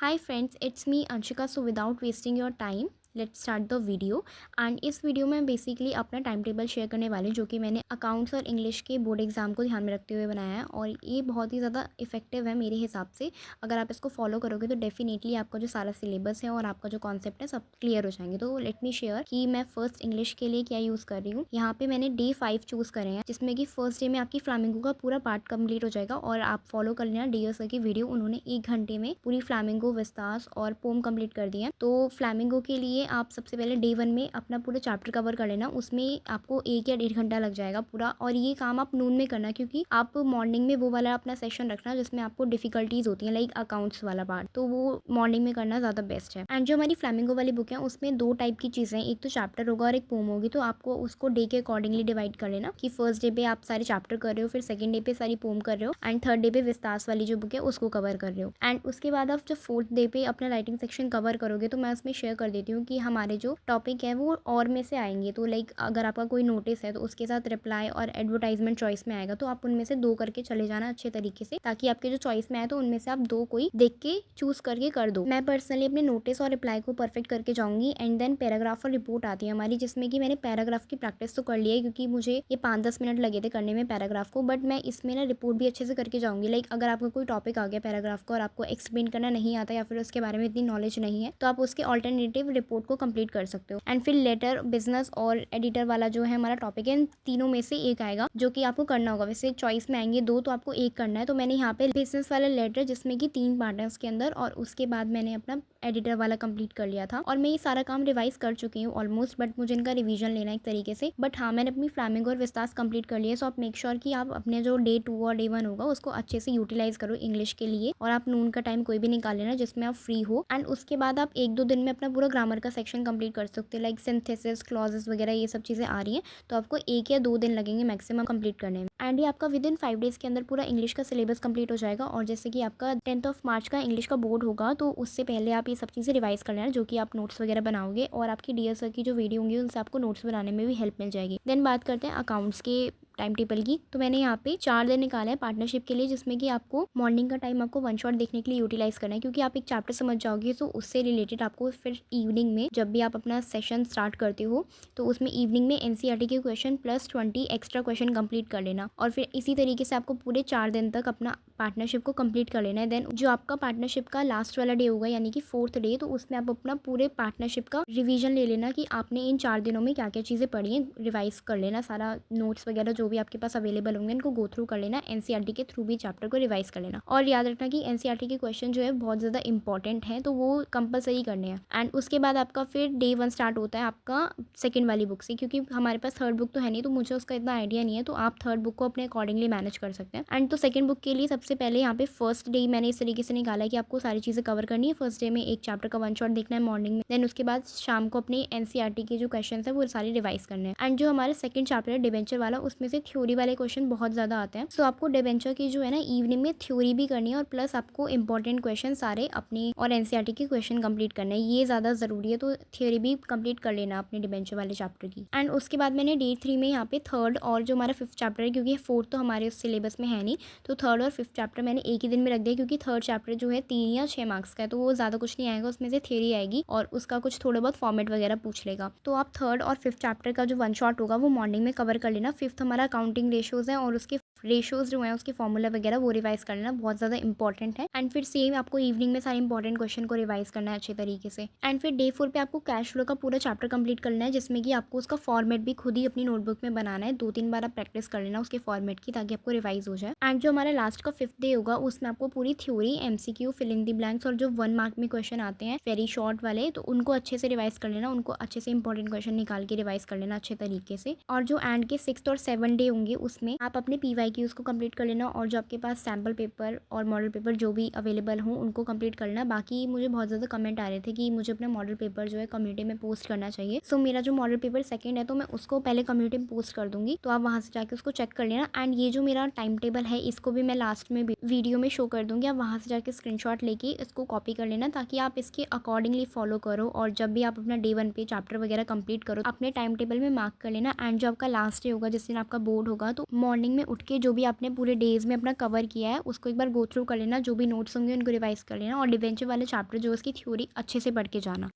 Hi friends, it's me Anshika. So without wasting your time, let's start the video. And इस video में basically अपना time table share करने वाली हूँ, जो कि मैंने अकाउंट्स और इंग्लिश के बोर्ड एग्जाम को ध्यान में रखते हुए बनाया है। और ये बहुत ही ज़्यादा इफेक्टिव है मेरे हिसाब से। अगर आप इसको फॉलो करोगे तो डेफिनेटली आपका जो सारा सिलेबस है और आपका जो कॉन्सेप्ट है सब क्लियर हो जाएंगे। तो लेट मी शेयर कि मैं फर्स्ट इंग्लिश के लिए क्या यूज़ कर रही हूँ। यहाँ पे मैंने डे 5 चूज़ करे हैं, जिसमें कि फर्स्ट डे में आपकी फ्लामिंगो का पूरा पार्ट कंप्लीट हो जाएगा। और आप फॉलो कर लेना डियर सर की वीडियो, उन्होंने 1 घंटे में पूरी फ्लामिंगो, विस्तास और पोम कंप्लीट कर दी है। तो फ्लामिंगो के लिए आप सबसे पहले डे 1 में अपना पूरा चैप्टर कवर कर लेना। उसमें आपको 1 या 1.5 घंटा लग जाएगा पूरा। और ये काम आप नून में करना, क्योंकि आप मॉर्निंग में वो वाला अपना सेशन रखना जिसमें आपको डिफिकल्टीज होती हैं, लाइक अकाउंट्स वाला पार्ट, तो वो मॉर्निंग में करना ज़्यादा बेस्ट है। एंड जो हमारी फ्लैमिंगो वाली बुक है उसमें 2 टाइप की चीज़ें हैं, एक तो चैप्टर होगा और एक पोम होगी। तो आपको उसको डे के अकॉर्डिंगली डिवाइड कर लेना कि फर्स्ट डे पे आप सारे चैप्टर कर रहे हो, फिर सेकंड डे पे सारी पोम कर रहे हो, एंड थर्ड डे पे विस्तास वाली जो बुक है उसको कवर कर रहे हो। एंड उसके बाद आप जब फोर्थ डे पे अपना राइटिंग सेक्शन कवर करोगे तो मैं उसमें शेयर कर देती हूँ कि हमारे जो टॉपिक है वो और में से आएंगे। तो लाइक अगर आपका कोई नोटिस है तो उसके साथ रिप्लाई और एडवर्टाइजमेंट चॉइस में आएगा, तो आप उनमें से 2 करके चले जाना अच्छे तरीके से, ताकि आपके जो चॉइस में आए तो उनमें से आप 2 कोई देख के चूज करके कर दो। मैं पर्सनली अपने नोटिस और रिप्लाई को परफेक्ट करके जाऊंगी। एंड देन पैराग्राफ और रिपोर्ट आती है हमारी, जिसमें कि मैंने पैराग्राफ की प्रैक्टिस तो कर ली है, क्योंकि मुझे ये 5-10 मिनट लगे थे करने में पैराग्राफ को। बट मैं इसमें ना रिपोर्ट भी अच्छे से करके जाऊंगी। लाइक अगर आपका कोई टॉपिक आ गया पैराग्राफ का और आपको एक्सप्लेन करना नहीं आता या फिर उसके बारे में इतनी नॉलेज नहीं है, तो आप उसके ऑल्टरनेटिव रिपोर्ट को कंप्लीट कर सकते हो। एंड फिर लेटर, बिजनेस और एडिटर वाला जो है हमारा टॉपिक है, इन तीनों में से एक आएगा जो कि आपको करना होगा। वैसे चॉइस में आएंगे 2, तो आपको एक करना है। तो मैंने यहाँ पे बिजनेस वाला लेटर, जिसमें कि 3 पार्ट है उसके अंदर, और उसके बाद मैंने अपना एडिटर वाला कंप्लीट कर लिया था। और मैं ये सारा काम रिवाइज कर चुकी हूँ ऑलमोस्ट, बट मुझे इनका रिवीजन लेना है एक तरीके से। बट हाँ, मैंने अपनी फ्लैमिंगो और विस्तास कंप्लीट कर लिया। सो आप मेक श्योर कि आप अपने जो डे 2 और डे 1 होगा उसको अच्छे से यूटिलाइज करो इंग्लिश के लिए। और आप नून का टाइम कोई भी निकाल लेना जिसमें आप फ्री हो। एंड उसके बाद आप 1-2 दिन में अपना पूरा ग्रामर का सेक्शन कंप्लीट कर सकते हो, लाइक सिंथेसिस, क्लॉजेस वगैरह, ये सब चीज़ें आ रही हैं। तो आपको 1 या 2 दिन लगेंगे मैक्सिमम कंप्लीट करने में। एंड ये आपका विद इन 5 डेज के अंदर पूरा इंग्लिश का सिलेबस कंप्लीट हो जाएगा। और जैसे कि आपका 10 मार्च का इंग्लिश का बोर्ड होगा, तो उससे पहले आप ये सब चीज़ें रिवाइज कर लेना, जो कि आप नोट्स वगैरह बनाओगे। और आपकी डीयर सर की जो वीडियो होंगी उनसे आपको नोट्स बनाने में भी हेल्प मिल जाएगी। देन बात करते हैं अकाउंट्स के टाइम टेबल की। तो मैंने यहाँ पे 4 दिन निकाला है पार्टनरशिप के लिए, जिसमें कि आपको मॉर्निंग का टाइम आपको 1 शॉट देखने के लिए यूटिलाइज करना है, क्योंकि आप एक चैप्टर समझ जाओगे तो उससे रिलेटेड आपको फिर इवनिंग में जब भी आप अपना सेशन स्टार्ट करते हो तो उसमें इवनिंग में एनसीईआरटी के question plus 20 extra question complete कर लेना। और फिर इसी तरीके से आपको पूरे 4 दिन तक अपना पार्टनरशिप को कंप्लीट कर लेना है। देन जो आपका पार्टनरशिप का लास्ट वाला डे होगा, यानी कि 4th डे, तो उसमें आप अपना पूरे पार्टनरशिप का रिवीजन ले लेना कि आपने इन 4 दिनों में क्या क्या चीज़ें पढ़ी हैं। रिवाइज कर लेना सारा, नोट्स वगैरह जो भी आपके पास अवेलेबल होंगे इनको गो थ्रू कर लेना। एनसीईआरटी के थ्रू भी चैप्टर को रिवाइज कर लेना। और याद रखना कि एनसीईआरटी के क्वेश्चन जो है बहुत ज़्यादा इंपॉर्टेंट है, तो वो कंपलसरी करने हैं। एंड उसके बाद आपका फिर डे 1 स्टार्ट होता है आपका सेकंड वाली बुक से, क्योंकि हमारे पास थर्ड बुक तो है नहीं, तो मुझे उसका इतना आइडिया नहीं है। तो आप थर्ड बुक को अपने अकॉर्डिंगली मैनेज कर सकते हैं। एंड तो सेकंड बुक के लिए सबसे पहले यहाँ पे फर्स्ट डे मैंने इस तरीके से निकाला है कि आपको सारी चीज़ें कवर करनी है। फर्स्ट डे में एक चैप्टर का 1 शॉट देखना है मॉर्निंग में। देन उसके बाद शाम को अपने एनसीईआरटी के जो क्वेश्चन है वो सारे रिवाइज करने हैं। एंड जो हमारे सेकंड चैप्टर है डिबेंचर वाला, उसमें से थ्योरी वाले क्वेश्चन बहुत ज़्यादा आते हैं। सो आपको डिबेंचर की जो है ना इवनिंग में थ्योरी भी करनी है, और प्लस आपको इंपॉर्टेंट क्वेश्चन सारे अपने और एनसीईआरटी के क्वेश्चन कंप्लीट करने हैं। ये ज़्यादा ज़रूरी है, तो थ्योरी भी कंप्लीट कर लेना अपने डिबेंचर वाले चैप्टर की। एंड उसके बाद मैंने डे 3 में यहाँ पे थर्ड और जो हमारा 5th चैप्टर है, क्योंकि 4th तो हमारे उस सिलेबस में है नहीं, तो थर्ड और 5th चैप्टर मैंने एक ही दिन में रख दिया, क्योंकि थर्ड चैप्टर जो है 3 या 6 मार्क्स का है, तो वो ज़्यादा कुछ नहीं आएगा, उसमें से थ्योरी आएगी और उसका कुछ थोड़ा बहुत फॉर्मेट वगैरह पूछ लेगा। तो आप थर्ड और 5th चैप्टर का जो 1 शॉट होगा वो मॉर्निंग में कवर कर लेना। 5th हमारा अकाउंटिंग रेशियोज़ है और उसके रेशियोज़ जो हैं उसके फॉर्मूला वगैरह वो रिवाइज कर लेना, बहुत ज़्यादा इंपॉर्टेंट है। एंड फिर सेम आपको इवनिंग में सारे इंपॉर्टेंट क्वेश्चन को रिवाइज करना है अच्छे तरीके से। एंड फिर डे 4 पे आपको कैश फ्लो का पूरा चैप्टर कंप्लीट करना है, जिसमें कि आपको उसका फॉर्मेट भी खुद ही अपनी नोटबुक में बनाना है। 2-3 बार आप प्रैक्टिस कर लेना उसके फॉर्मेट की, ताकि आपको रिवाइज हो जाए। एंड जो हमारा लास्ट का 5th डे होगा उसमें आपको पूरी theory, MCQ, fill in the blanks और जो 1 मार्क में क्वेश्चन आते हैं वेरी शॉर्ट वाले, तो उनको अच्छे से रिवाइज कर लेना। उनको अच्छे से इंपॉर्टेंट क्वेश्चन निकाल के रिवाइज कर लेना अच्छे तरीके से। और जो एंड के 6th और 7th डे होंगे उसमें आप अपने पीवाईक्यूज को कंप्लीट कर लेना, और जो आपके पास सैम्पल पेपर और मॉडल पेपर जो भी अवेलेबल हो उनको कंप्लीट कर लेना। बाकी मुझे बहुत ज़्यादा कमेंट आ रहे थे कि मुझे अपना मॉडल पेपर जो है कम्युनिटी में पोस्ट करना चाहिए। सो मेरा जो मॉडल पेपर सेकंड है, तो मैं उसको पहले कम्युनिटी में पोस्ट कर दूंगी, तो आप वहाँ से जाके उसको चेक कर लेना। एंड ये जो मेरा टाइम टेबल है इसको भी मैं लास्ट में वीडियो में शो कर दूंगी, आप वहाँ से जाके स्क्रीनशॉट लेके इसको कॉपी कर लेना, ताकि आप इसके अकॉर्डिंगली फॉलो करो। और जब भी आप अपना डे 1 पे चैप्टर वगैरह कंप्लीट करो अपने टाइम टेबल में मार्क कर लेना। एंड जो आपका लास्ट डे होगा जिस दिन आपका बोर्ड होगा, तो मॉर्निंग में उठ के जो भी आपने पूरे डेज़ में अपना कवर किया है उसको एक बार गो थ्रू कर लेना, जो भी नोट्स होंगे उनको रिवाइज़ कर लेना और डिवेंचर वाले चैप्टर जो उसकी थ्योरी अच्छे से पढ़ के जाना।